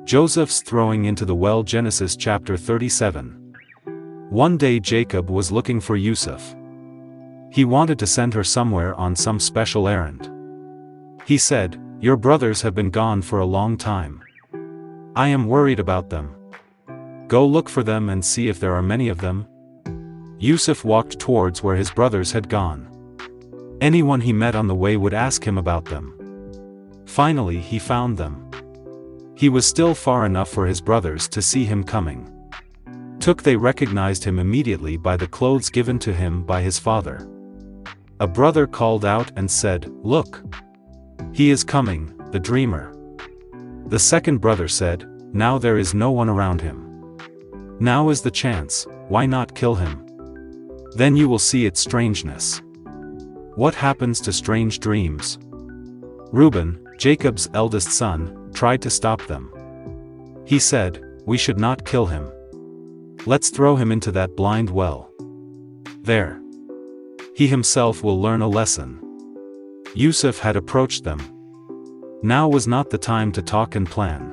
Joseph's throwing into the well. Genesis chapter 37. One day Jacob was looking for Yoosuph. He wanted to send her somewhere on some special errand. He said, "Your brothers have been gone for a long time. I am worried about them. Go look for them and see if there are many of them." Yoosuph walked towards where his brothers had gone. Anyone he met on the way would ask him about them. Finally he found them. He was still far enough for his brothers to see him coming. They recognized him immediately by the clothes given to him by his father. A brother called out and said, "Look! He is coming, the dreamer." The second brother said, "Now there is no one around him. Now is the chance, why not kill him? Then you will see its strangeness." What happens to strange dreams? Reuben, Jacob's eldest son, tried to stop them. He said, "We should not kill him. Let's throw him into that blind well. There. He himself will learn a lesson." Yoosuph had approached them. Now was not the time to talk and plan.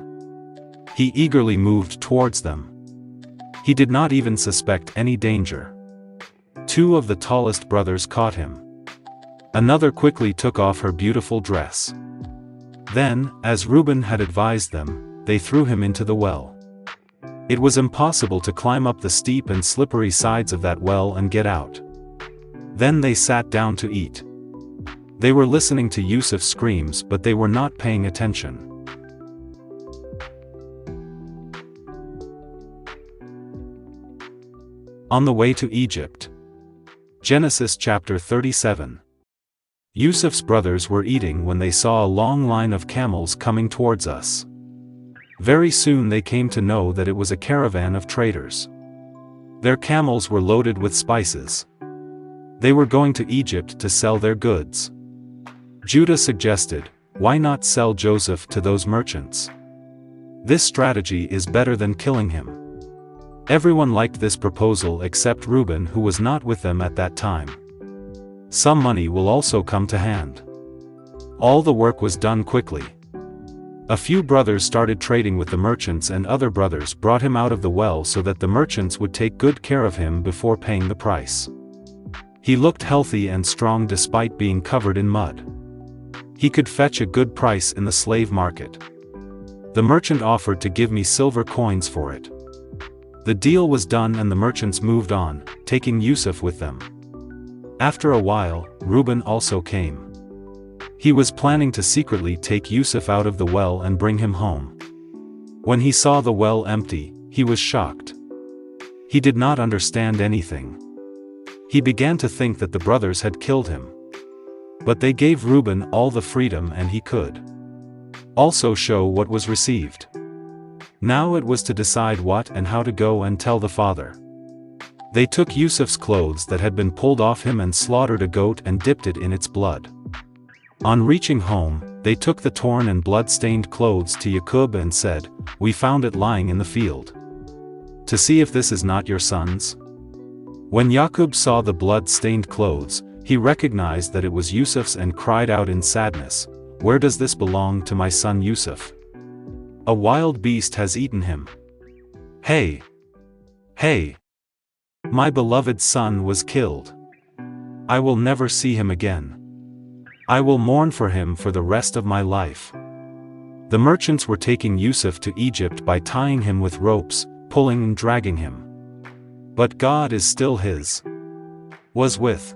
He eagerly moved towards them. He did not even suspect any danger. Two of the tallest brothers caught him. Another quickly took off her beautiful dress. Then, as Reuben had advised them, they threw him into the well. It was impossible to climb up the steep and slippery sides of that well and get out. Then they sat down to eat. They were listening to Yousuph's screams, but they were not paying attention. On the way to Egypt. Genesis chapter 37. Yousuph's brothers were eating when they saw a long line of camels coming towards us. Very soon they came to know that it was a caravan of traders. Their camels were loaded with spices. They were going to Egypt to sell their goods. Judah suggested, "Why not sell Joseph to those merchants? This strategy is better than killing him." Everyone liked this proposal except Reuben, who was not with them at that time. Some money will also come to hand. All the work was done quickly. A few brothers started trading with the merchants, and other brothers brought him out of the well so that the merchants would take good care of him before paying the price. He looked healthy and strong despite being covered in mud. He could fetch a good price in the slave market. The merchant offered to give me silver coins for it. The deal was done and the merchants moved on, taking Yoosuph with them. After a while, Reuben also came. He was planning to secretly take Yoosuph out of the well and bring him home. When he saw the well empty, he was shocked. He did not understand anything. He began to think that the brothers had killed him. But they gave Reuben all the freedom and he could also show what was received. Now it was to decide what and how to go and tell the father. They took Yoosup's clothes that had been pulled off him and slaughtered a goat and dipped it in its blood. On reaching home, they took the torn and blood-stained clothes to Jacob and said, "We found it lying in the field. To see if this is not your son's." When Jacob saw the blood-stained clothes, he recognized that it was Yoosup's and cried out in sadness, "Where does this belong to my son Yoosuph? A wild beast has eaten him. Hey! Hey! My beloved son was killed. I will never see him again. I will mourn for him for the rest of my life." The merchants were taking Yoosuph to Egypt by tying him with ropes, pulling and dragging him. But God is still his. Was with